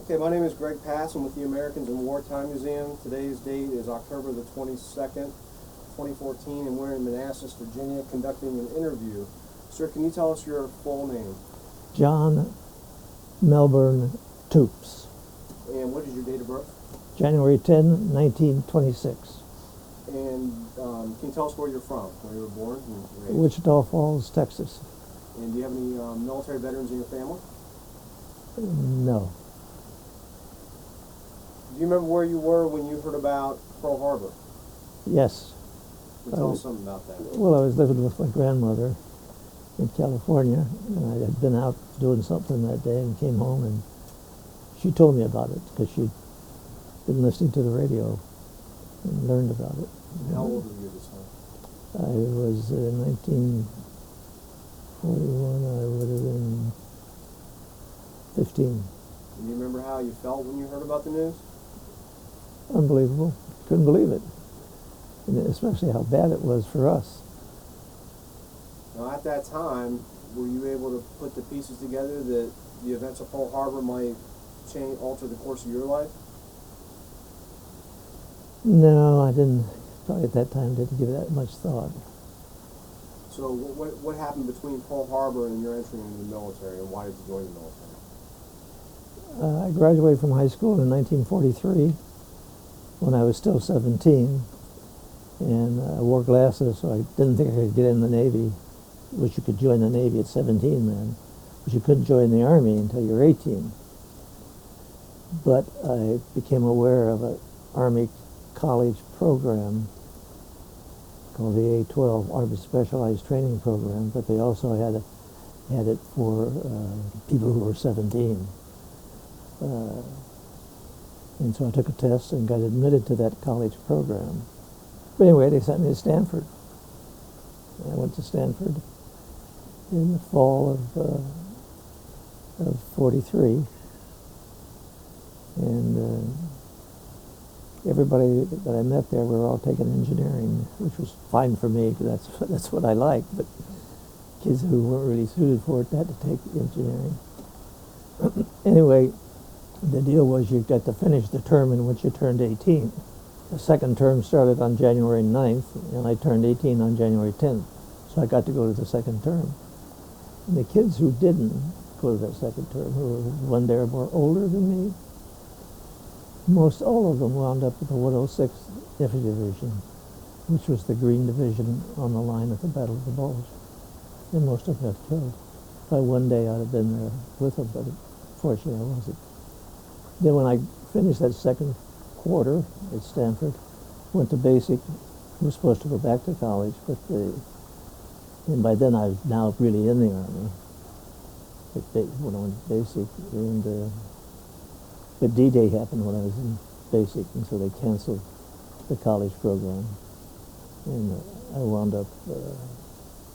Okay, my name is Greg Pass. I'm with the Americans in Wartime Museum. Today's date is October the 22nd, 2014, and we're in Manassas, Virginia, conducting an interview. Sir, can you tell us your full name? John Melbourne Toups. And what is your date of birth? January 10, 1926. And can you tell us where you're from, where you were born and raised? Wichita Falls, Texas. And do you have any military veterans in your family? No. Do you remember where you were when you heard about Pearl Harbor? Yes. Can you tell us something about that? Well, I was living with my grandmother in California, and I had been out doing something that day and came home, and she told me about it because she'd been listening to the radio and learned about it. How old were you this time? I was in 1941, I would have been 15. Do you remember how you felt when you heard about the news? Unbelievable. Couldn't believe it. And especially how bad it was for us. Now, at that time, were you able to put the pieces together that the events of Pearl Harbor might alter the course of your life? No, I didn't. Probably at that time didn't give it that much thought. So what happened between Pearl Harbor and your entry into the military, and why did you join the military? I graduated from high school in 1943 when I was still 17, and I wore glasses, so I didn't think I could get in the Navy, which you could join the Navy at 17 then, but you couldn't join the Army until you're 18. But I became aware of an Army college program called the A-12 Army Specialized Training Program, but they also had it for people who were 17. And so I took a test and got admitted to that college program. But anyway, they sent me to Stanford. And I went to Stanford in the fall of 43. And everybody that I met there were all taking engineering, which was fine for me, because that's what I liked. But kids who weren't really suited for it had to take engineering. Anyway, the deal was you got to finish the term in which you turned 18. The second term started on January 9th, and I turned 18 on January 10th. So I got to go to the second term. And the kids who didn't go to that second term, who were one day or more older than me, most all of them wound up with the 106th Infantry Division, which was the Green Division on the line at the Battle of the Bulge. And most of them got killed. By one day I'd have been there with them, but fortunately I wasn't. Then when I finished that second quarter at Stanford, went to basic, was supposed to go back to college, but and by then I was now really in the Army. When I went to basic, and but D-Day happened when I was in basic, and so they canceled the college program. And I wound up,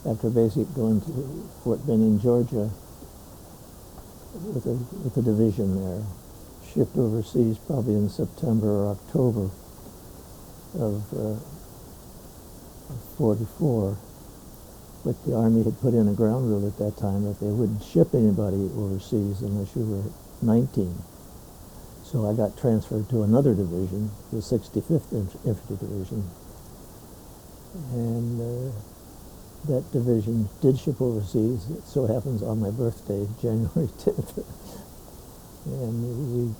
after basic, going to Fort Benning, Georgia, with a division there. Shipped overseas probably in September or October of 44. But the Army had put in a ground rule at that time that they wouldn't ship anybody overseas unless you were 19. So I got transferred to another division, the 65th Infantry Division. And that division did ship overseas. It so happens on my birthday, January 10th. And we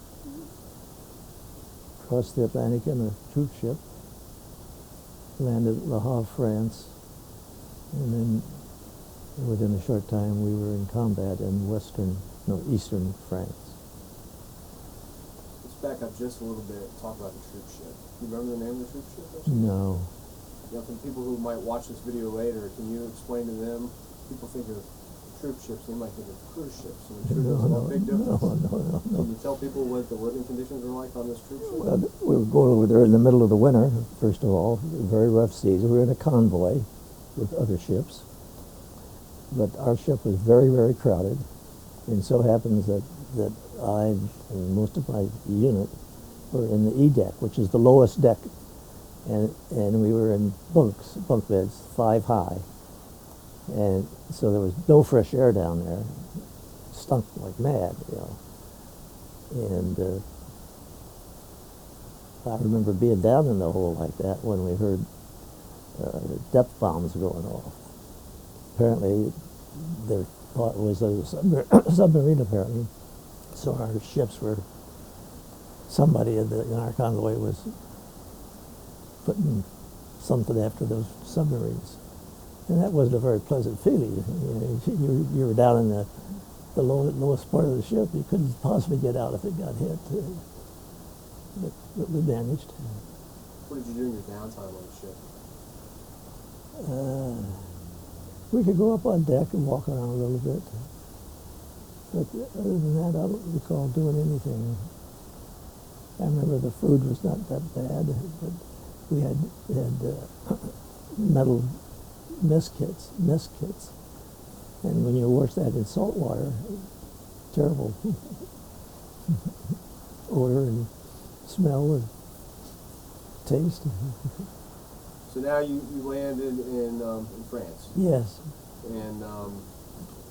crossed the Atlantic in a troop ship, landed at Le Havre, France, and then within a short time we were in combat in eastern France. Let's back up just a little bit and talk about the troop ship. Do you remember the name of the troop ship? No. Yeah, for the people who might watch this video later, can you explain to them? People think of troop ships, they might think of cruise ships. And I'm sure there's a big difference. No. Can you tell people what the living conditions were like on this troop ship? Well, we were going over there in the middle of the winter, first of all, very rough seas. We were in a convoy with other ships, but our ship was very, very crowded. And so happens that I and most of my unit were in the E deck, which is the lowest deck, and we were in bunk beds, 5 high. And so there was no fresh air down there. It stunk like mad, you know. And I remember being down in the hole like that when we heard depth bombs going off. Apparently, their thought was a submarine, apparently. So our ships were, somebody in our convoy was putting something after those submarines. And that wasn't a very pleasant feeling. You were down in the lowest part of the ship. You couldn't possibly get out if it got hit. But we managed. What did you do in your downtime on the ship? We could go up on deck and walk around a little bit. But other than that, I don't recall doing anything. I remember the food was not that bad, but we had metal mess kits. And when you wash that in salt water, terrible odor and smell and taste. So now you landed in France. Yes. And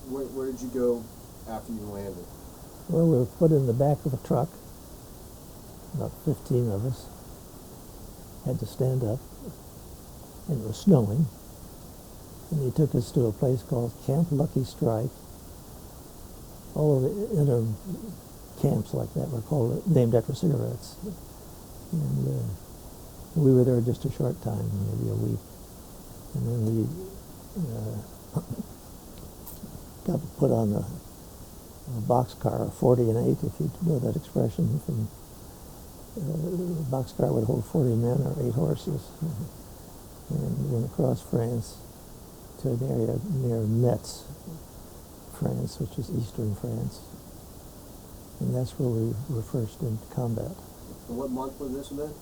where did you go after you landed? Well, we were put in the back of a truck, about 15 of us. Had to stand up, and it was snowing. And he took us to a place called Camp Lucky Strike. All of the inner camps like that were named after cigarettes. And we were there just a short time, maybe a week. And then we got put on a boxcar, a 40 and 8, if you know that expression. From a boxcar would hold 40 men or 8 horses. And went across France to an area near Metz, France, which is eastern France. And that's where we were first in combat. And what month was this then?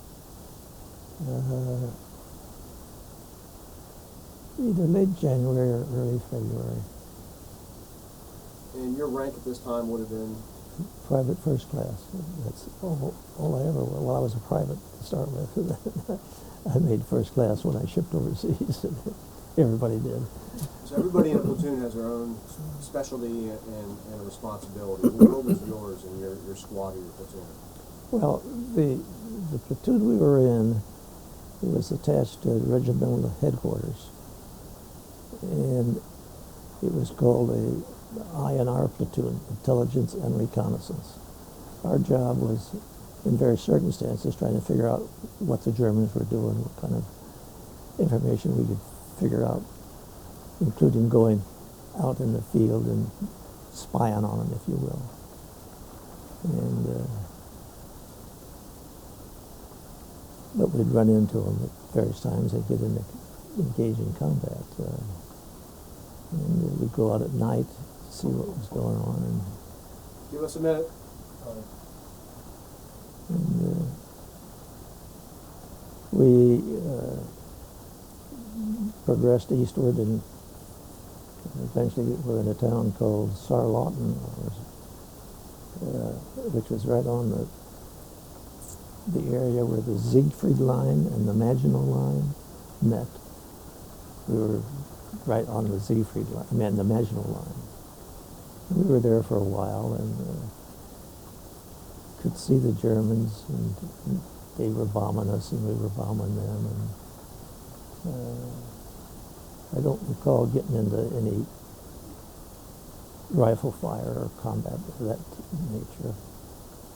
Either late January or early February. And your rank at this time would have been? Private first class. That's all I ever was. Well, I was a private to start with. I made first class when I shipped overseas. Everybody did. So everybody in a platoon has their own specialty and a responsibility. What was yours in your squad or your platoon? Well, the platoon we were in, it was attached to regimental headquarters, and it was called a INR platoon, Intelligence and Reconnaissance. Our job was, in various circumstances, trying to figure out what the Germans were doing, what kind of information we could figure out, including going out in the field and spying on them, if you will. And but we'd run into them at various times and get engaged in combat. And we'd go out at night to see what was going on. And give us a minute. And we progressed eastward, and eventually we're in a town called Sarlaten, which was right on the area where the Siegfried Line and the Maginot Line met. We were right on the Siegfried Line, the Maginot Line. We were there for a while and could see the Germans, and they were bombing us and we were bombing them. And I don't recall getting into any rifle fire or combat of that nature.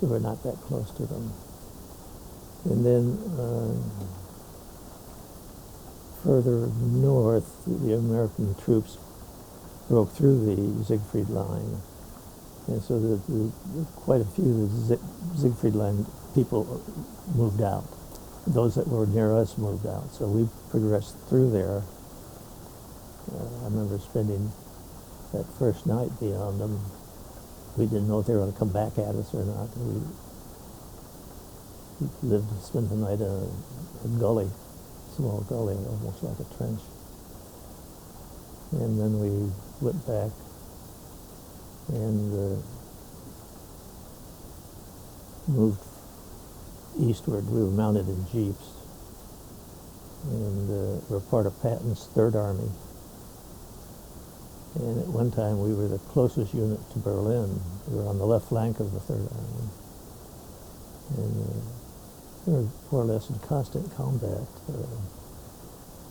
We were not that close to them. And then further north, the American troops broke through the Siegfried Line. And so quite a few of the Siegfried Line people moved out. Those that were near us moved out. So we progressed through there. I remember spending that first night beyond them. We didn't know if they were going to come back at us or not. We spent the night in a gully, small gully, almost like a trench. And then we went back and moved eastward. We were mounted in jeeps, and were part of Patton's Third Army. And at one time we were the closest unit to Berlin. We were on the left flank of the Third Army. And we were more or less in constant combat,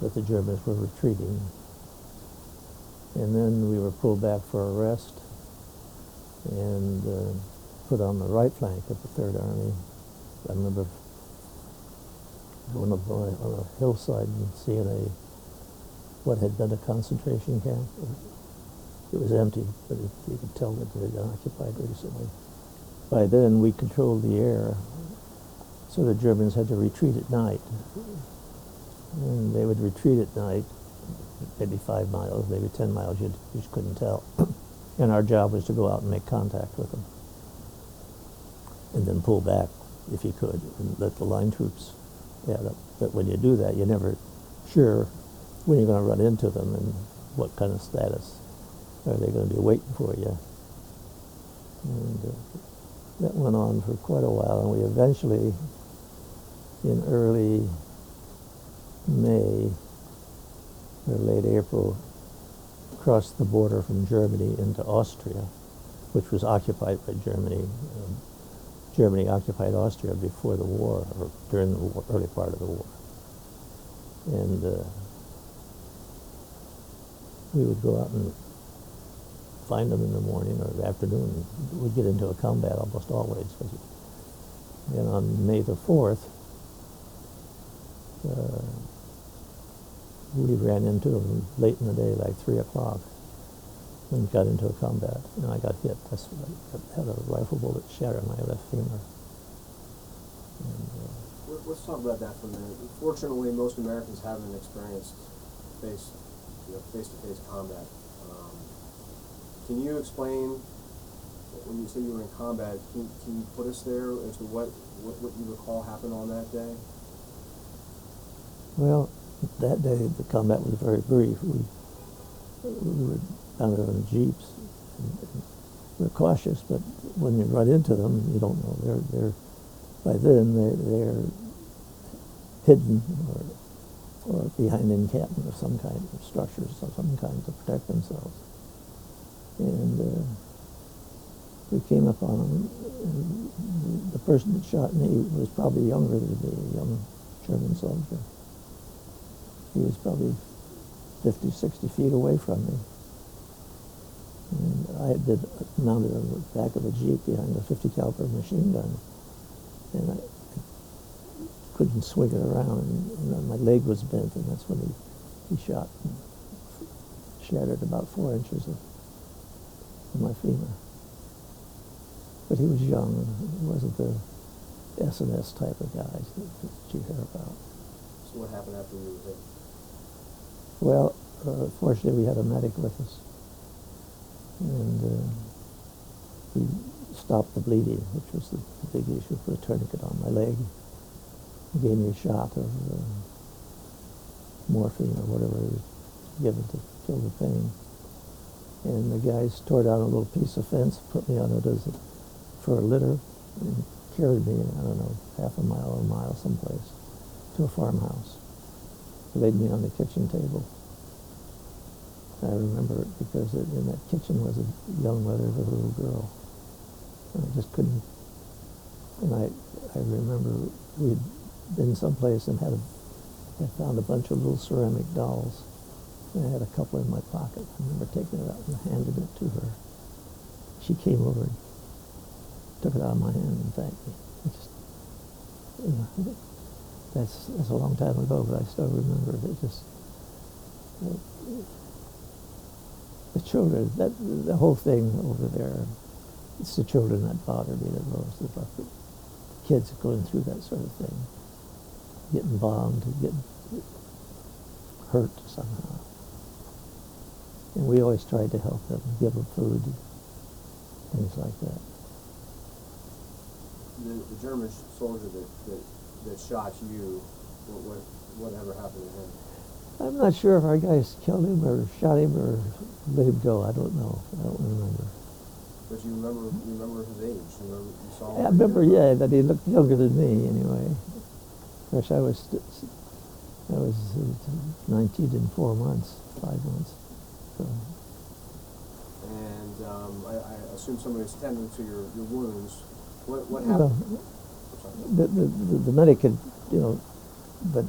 but the Germans were retreating. And then we were pulled back for a rest and put on the right flank of the Third Army. I remember going up on a hillside and seeing what had been a concentration camp. It was empty, but you could tell that it had been occupied recently. By then, we controlled the air, so the Germans had to retreat at night. And they would retreat at night, maybe 5 miles, maybe 10 miles, you just couldn't tell. And our job was to go out and make contact with them. And then pull back, if you could, and let the line troops add up. But when you do that, you're never sure when you're going to run into them and what kind of status are they going to be waiting for you. And that went on for quite a while, and we eventually, in early May or late April, crossed the border from Germany into Austria, which was occupied by Germany. Germany occupied Austria before the war, or during the early part of the war. And we would go out and find them in the morning or the afternoon. We'd get into a combat almost always. And on May the 4th, we ran into them late in the day, like 3 o'clock, and got into a combat. And I got hit. I had a rifle bullet shatter my left femur. And, let's talk about that for a minute. Fortunately, most Americans haven't experienced face-to-face combat. Can you explain, when you say you were in combat, can you put us there as to what you recall happened on that day? well, that day the combat was very brief. We were out on jeeps. And we're cautious, but when you run into them, you don't know. By then they're hidden or behind encampment of some kind, of structures of some kind to protect themselves. And we came upon them. And the person that shot me was probably younger than me, a young German soldier. He was probably 50, 60 feet away from me. And I had been mounted on the back of a jeep behind a 50 caliber machine gun. And I couldn't swing it around, and my leg was bent, and that's when he shot and shattered about 4 inches of my femur. But he was young. He wasn't the S&S type of guy that you hear about. So what happened after you were hit? Well, fortunately we had a medic with us, and he stopped the bleeding, which was the big issue. Put a tourniquet on my leg. He gave me a shot of morphine or whatever it was given to kill the pain. And the guys tore down a little piece of fence, put me on it for a litter, and carried me, I don't know, half a mile or a mile someplace, to a farmhouse. Laid me on the kitchen table. I remember it because in that kitchen was a young mother of a little girl. And I just couldn't. And I remember we'd been someplace and had found a bunch of little ceramic dolls. And I had a couple in my pocket. I remember taking it out and handed it to her. She came over and took it out of my hand and thanked me. That's a long time ago, but I still remember it. The children, the whole thing over there, it's the children that bother me the most. About the kids going through that sort of thing, getting bombed, getting hurt somehow. And we always tried to help them, give them food, things like that. The German soldier that shot you, whatever happened to him? I'm not sure if our guys killed him or shot him or let him go. I don't know. I don't remember. But you remember his age? You saw him? I remember, yeah, that he looked younger than me anyway. Of course, I was 19 in 4 months, 5 months. So. And I assume somebody was tending to your wounds. What happened? something. The medic had, but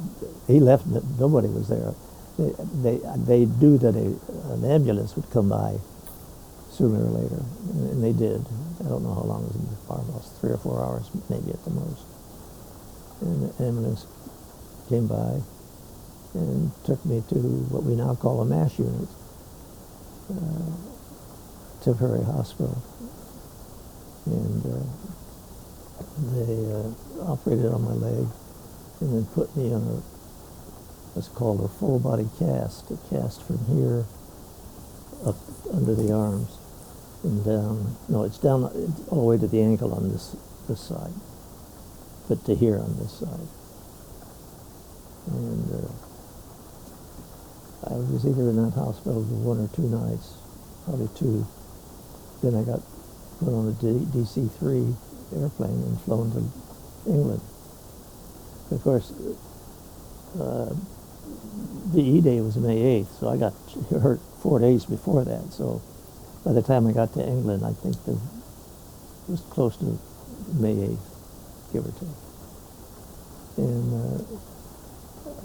he left. Nobody was there. They knew that an ambulance would come by sooner or later, and they did. I don't know how long it was in the farmhouse, 3 or 4 hours, maybe at the most. And the ambulance came by and took me to what we now call a MASH unit, temporary hospital. And they operated on my leg and then put me on what's called a full body cast, a cast from here up under the arms and down. No, it's down all the way to the ankle on this side, but to here on this side. And I was either in that hospital for 1 or 2 nights, probably 2. Then I got put on a DC-3 airplane and flown to England. Of course, the E-Day was May 8th, so I got hurt 4 days before that. So by the time I got to England, I think it was close to May 8th, give or take. And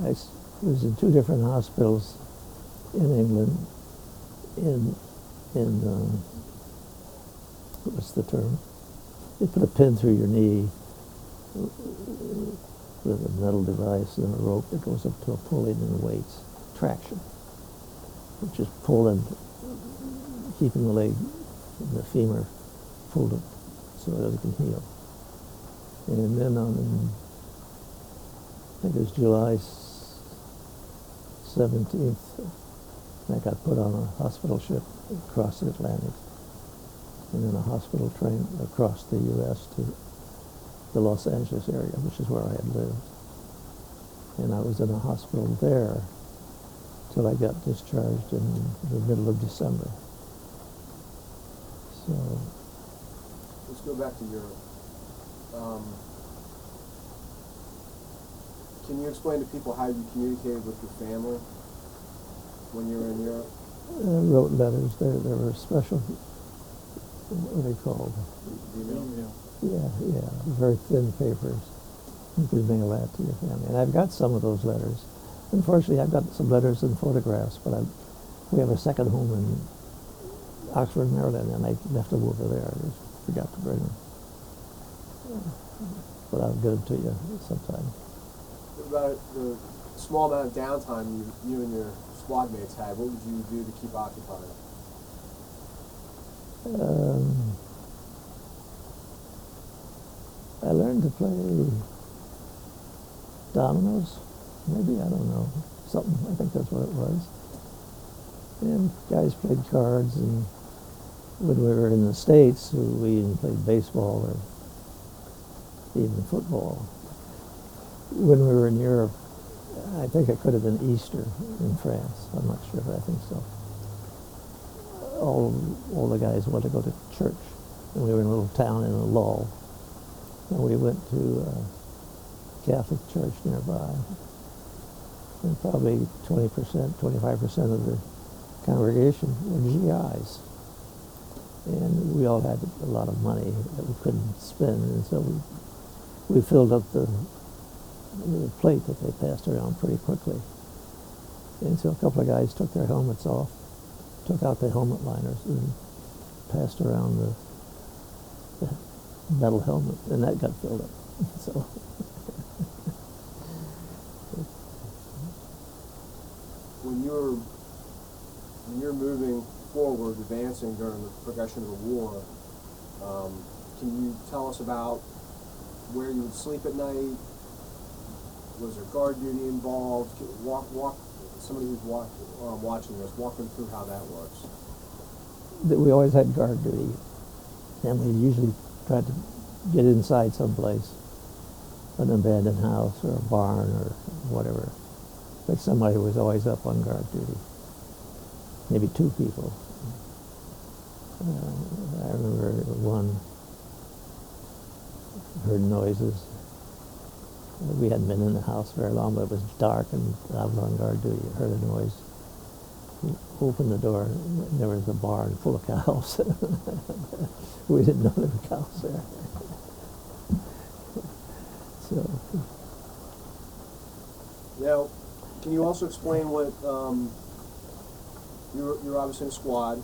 I was in 2 different hospitals in England. What's the term? They put a pin through your knee with a metal device and a rope that goes up to a pulley and weights, traction. It's just pulling, keeping the leg, the femur pulled up so that it can heal. And then on, I think it was July 17th, I got put on a hospital ship across the Atlantic, and then a hospital train across the U.S. to the Los Angeles area, which is where I had lived. And I was in a hospital there till I got discharged in the middle of December. So let's go back to Europe. Can you explain to people how you communicated with your family when you were in Europe? I wrote letters. There were special, what are they called? Email? Yeah, very thin papers. You could mail that to your family. And I've got some of those letters. Unfortunately, I've got some letters and photographs, but we have a second home in Oxford, Maryland, and I left them over there. I just forgot to bring them. But I'll get them to you sometime. What about the small amount of downtime you and your squad mates had? What would you do to keep occupied? I learned to play dominoes, maybe, I don't know, something, I think that's what it was. And guys played cards, and when we were in the States, we even played baseball or even football. When we were in Europe, I think it could have been Easter in France, I'm not sure, but I think so. All the guys wanted to go to church, and we were in a little town in a lull. And we went to a Catholic church nearby, and probably 20%, 25% of the congregation were GIs. And we all had a lot of money that we couldn't spend, and so we filled up the plate that they passed around pretty quickly. And so a couple of guys took their helmets off, took out the helmet liners, and passed around the metal helmet, and that got filled up. So when you're moving forward, advancing during the progression of the war, can you tell us about where you would sleep at night? Was there guard duty involved? Walk somebody who's watching this, walk them through how that works. We always had guard duty, and we usually tried to get inside someplace, an abandoned house or a barn or whatever. But somebody was always up on guard duty, maybe 2 people. I remember one heard noises. We hadn't been in the house very long, but it was dark, and I was on guard duty. I heard a noise. We opened the door, and there was a barn full of cows. We didn't know there were cows there. So, Now, can you also explain what you're obviously in a squad.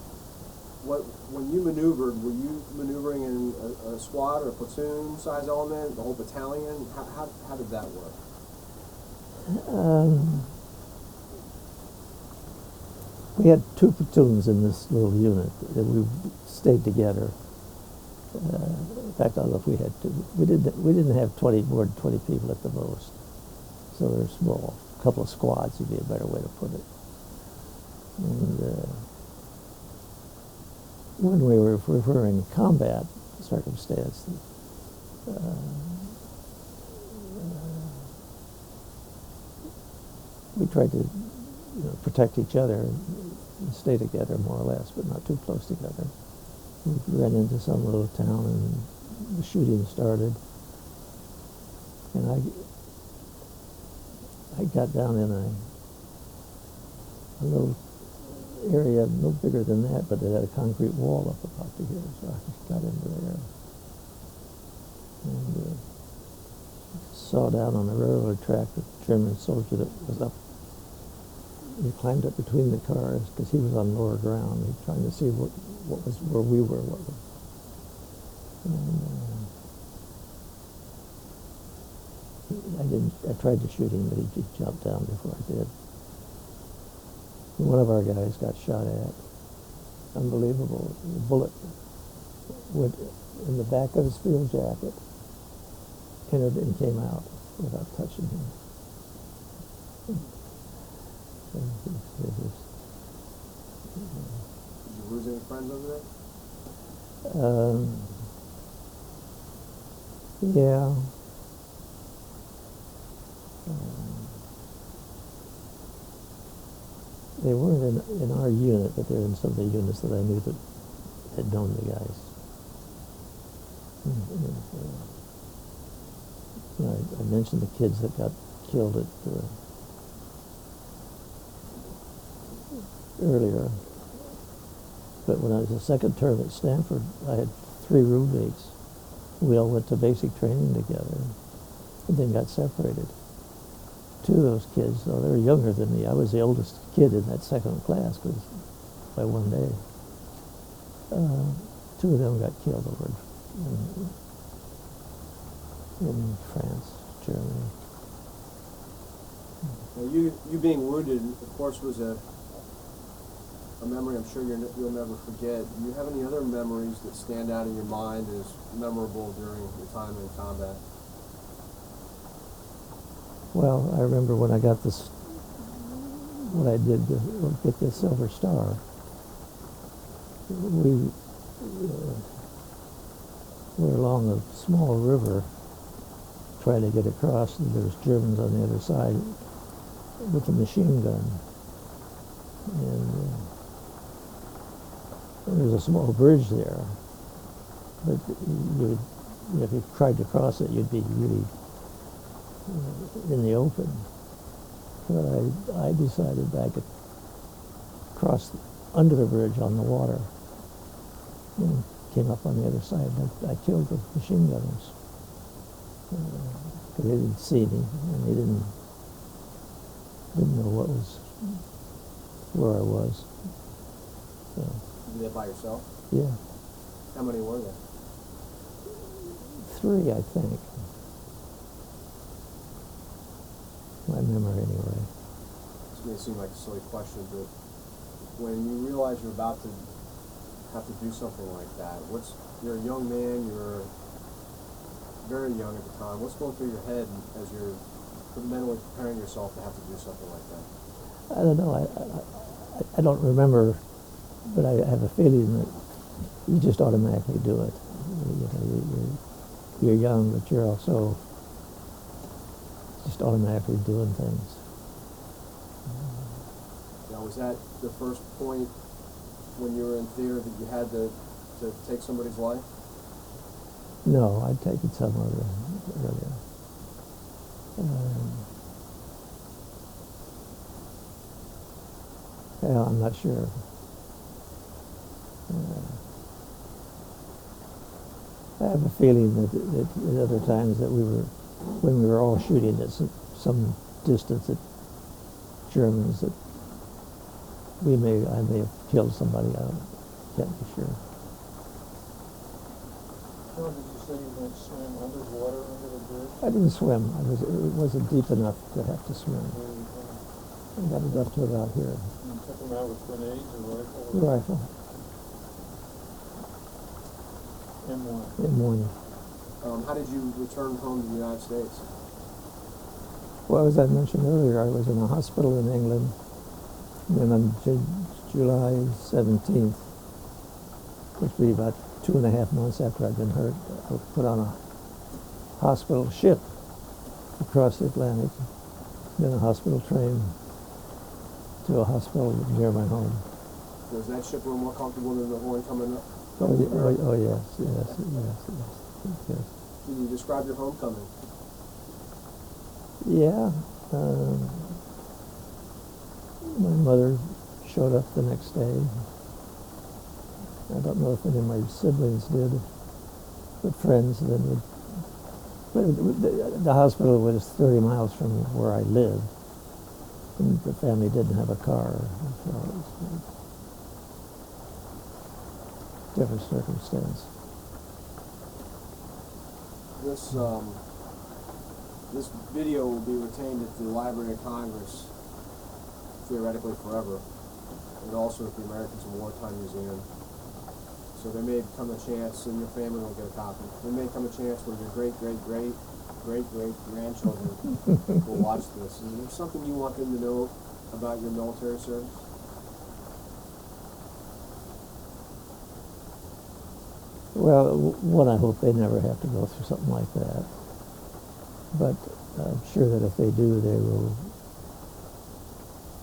When you maneuvered, were you maneuvering in a squad or a platoon size element, the whole battalion? How did that work? we had 2 platoons in this little unit that we stayed together. In fact, I don't know if we had 2. We didn't have more than 20 people at the most. So they're small. A couple of squads would be a better way to put it. And when we were in combat circumstance, we tried to protect each other and stay together more or less, but not too close together. We ran into some little town and the shooting started. And I got down in a little area no bigger than that, but it had a concrete wall up about to here, so I got into there and saw down on the railroad track the German soldier that was up. He climbed up between the cars because he was on lower ground. He was trying to see what was where we were. And I tried to shoot him, but he jumped down before I did. One of our guys got shot at. Unbelievable. The bullet went in the back of his field jacket, entered and came out without touching him. Did you lose any friends over there? Yeah. They weren't in our unit, but they were in some of the units that I knew that had known the guys. I mentioned the kids that got killed at earlier. But when I was a second term at Stanford, I had 3 roommates. We all went to basic training together and then got separated. 2 of those kids, though, they were younger than me. I was the oldest kid in that second class by 1 day. 2 of them got killed over in France, Germany. Now you being wounded, of course, was a memory I'm sure you'll never forget. Do you have any other memories that stand out in your mind as memorable during your time in combat? Well, I remember when I got what I did to get the Silver Star. We were along a small river trying to get across, and there was Germans on the other side with a machine gun. And there was a small bridge there, but if you tried to cross it, you'd be really in the open. But I decided I could cross under the bridge on the water and came up on the other side. I killed the machine gunners because they didn't see me and they didn't know where I was. So, you did that by yourself? Yeah. How many were there? 3, I think. My memory, anyway. This may seem like a silly question, but when you realize you're about to have to do something like that, you're a young man, you're very young at the time, what's going through your head as you're mentally preparing yourself to have to do something like that? I don't know. I don't remember, but I have a feeling that you just automatically do it. You're young, but you're also just automatically doing things. Now, was that the first point when you were in theater that you had to take somebody's life? No, I'd taken some earlier. Well, I'm not sure. I have a feeling that at other times that we were when we were all shooting at some distance at Germans that I may have killed somebody. I can't be sure. How did you say you went swim underwater under the bridge? I didn't swim. It wasn't deep enough to have to swim. I got it up to about here. You took them out with grenades or rifle? Rifle. M1. M1. How did you return home to the United States? Well, as I mentioned earlier, I was in a hospital in England. And then on July 17th, which would be about 2.5 months after I'd been hurt, I was put on a hospital ship across the Atlantic, then a hospital train to a hospital near my home. Was that ship a little more comfortable than the one coming up? Oh yes. Can you describe your homecoming? Yeah. My mother showed up the next day. I don't know if any of my siblings did, but friends then would. But the hospital was 30 miles from where I lived, and the family didn't have a car, so it was a different circumstance. This video will be retained at the Library of Congress, theoretically forever, and also at the Americans in Wartime Museum. So there may come a chance, and your family will get a copy. There may come a chance where your great-great-great-great-great-grandchildren will watch this. Is there something you want them to know about your military service? Well, one, I hope they never have to go through something like that. But I'm sure that if they do, they will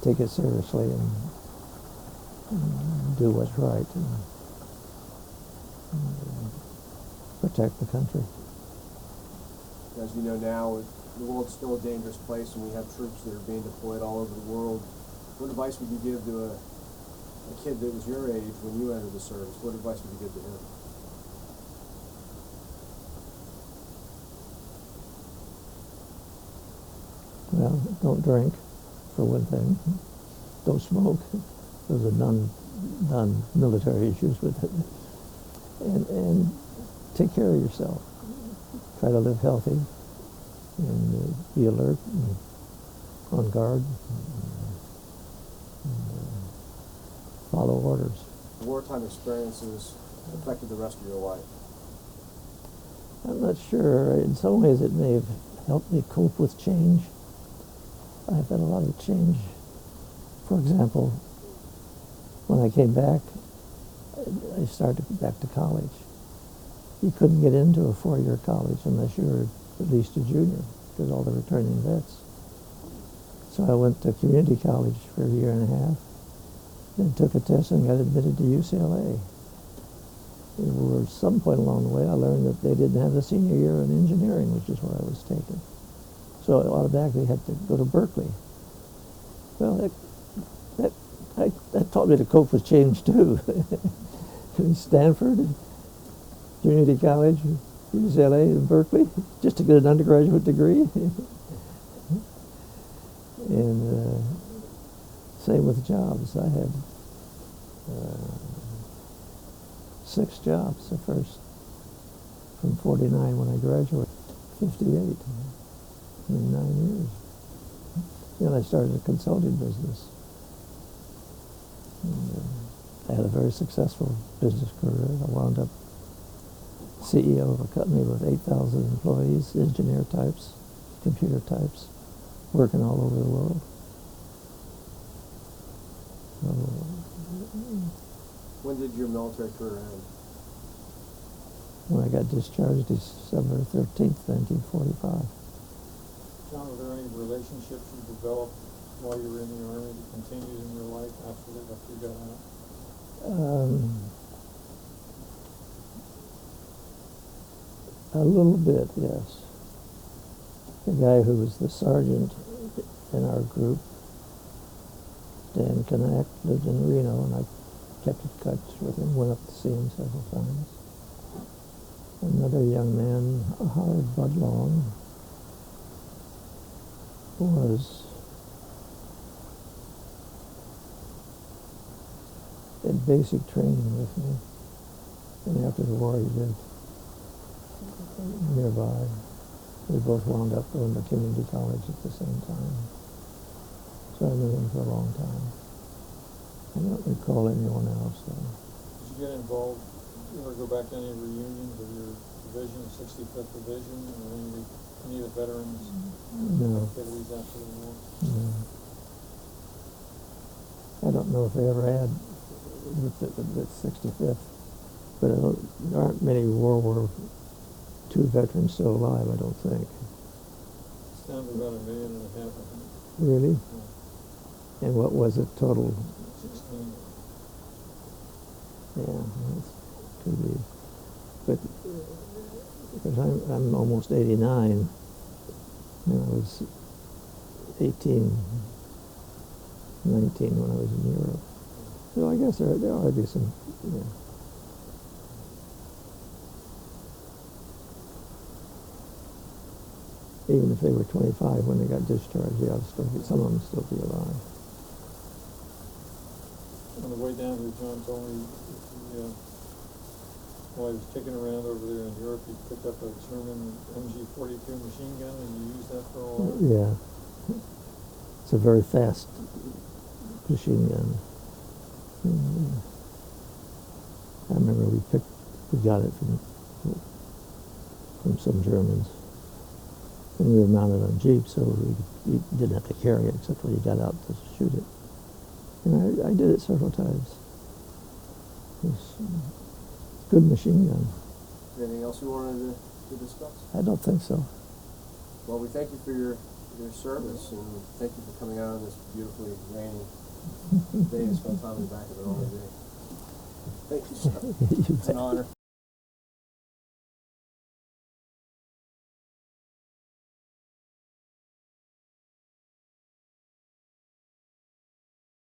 take it seriously and do what's right and protect the country. As you know now, the world's still a dangerous place, and we have troops that are being deployed all over the world. What advice would you give to a kid that was your age when you entered the service? What advice would you give to him? Well, don't drink, for one thing. Don't smoke. Those are non-military issues, but and take care of yourself. Try to live healthy and be alert and on guard and follow orders. Wartime experiences affected the rest of your life? I'm not sure. In some ways it may have helped me cope with change. I've had a lot of change. For example, when I came back, I started back to college. You couldn't get into a four-year college unless you were at least a junior, because all the returning vets. So I went to community college for a year and a half, then took a test and got admitted to UCLA. And at some point along the way, I learned that they didn't have a senior year in engineering, which is where I was taken. So I automatically had to go to Berkeley. Well, that taught me to cope with change too. Stanford, community college, UCLA, and Berkeley, just to get an undergraduate degree. And same with jobs. I had 6 jobs at first, from 49 when I graduated, 58. In 9 years. Then I started a consulting business. And, I had a very successful business career. I wound up CEO of a company with 8,000 employees, engineer types, computer types, working all over the world. So, when did your military career end? when I got discharged December 13th, 1945. John, were there any relationships you developed while you were in the Army that continued in your life after you got out? A little bit, yes. The guy who was the sergeant in our group, Dan Kanak, lived in Reno, and I kept in touch with him, went up to see him several times. Another young man, Howard Budlong, was at basic training with me, and after the war he lived nearby. We both wound up going to community college at the same time, so I knew him for a long time. I don't recall anyone else though. Did you get involved, you ever go back to any reunions of your division, 65th Division, or any of the veterans No. activities after the war? No. I don't know if they ever had with the 65th, but there aren't many World War II veterans still alive, I don't think. It's down to about 1.5 million, I think. Really? Yeah. And what was it total? 16. Yeah, that's could be. But because I'm almost 89, and I was 18, 19 when I was in Europe. So I guess there ought to be some, yeah. Even if they were 25 when they got discharged, they ought to still be, some of them still be alive. On the way down here, John told me while he was kicking around over there in Europe, he picked up a German MG-42 machine gun, and you used that for a while? Yeah. It's a very fast machine gun. And, I remember we got it from some Germans. And we were mounted on Jeeps, so we didn't have to carry it except when you got out to shoot it. And I did it several times. It was a good machine gun. Anything else you wanted to discuss? I don't think so. Well, we thank you for your service, and thank you for coming out on this beautifully rainy day and spend time in the back of an RV. Thank you, sir. You It's an honor.